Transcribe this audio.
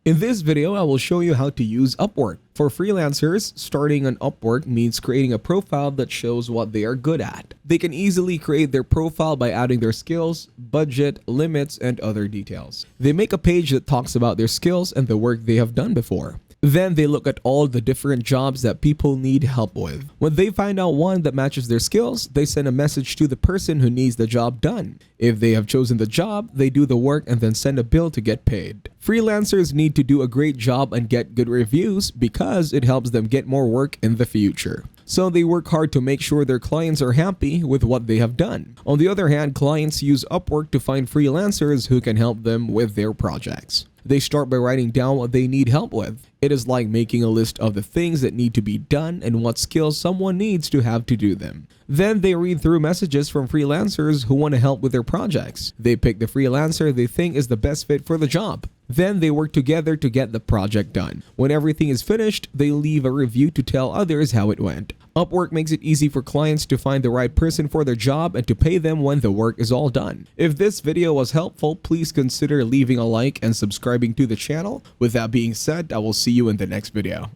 In this video, I will show you how to use Upwork. For freelancers, starting on Upwork means creating a profile that shows what they are good at. They can easily create their profile by adding their skills, budget, limits, and other details. They make a page that talks about their skills and the work they have done before. Then they look at all the different jobs that people need help with. When they find out one that matches their skills, they send a message to the person who needs the job done. If they have chosen the job, they do the work and then send a bill to get paid. Freelancers need to do a great job and get good reviews because it helps them get more work in the future. So they work hard to make sure their clients are happy with what they have done. On the other hand, clients use Upwork to find freelancers who can help them with their projects. They start by writing down what they need help with. It is like making a list of the things that need to be done and what skills someone needs to have to do them. Then they read through messages from freelancers who want to help with their projects. They pick the freelancer they think is the best fit for the job. Then they work together to get the project done. When everything is finished, they leave a review to tell others how it went. Upwork makes it easy for clients to find the right person for their job and to pay them when the work is all done. If this video was helpful, please consider leaving a like and subscribing to the channel. With that being said, I will see you in the next video.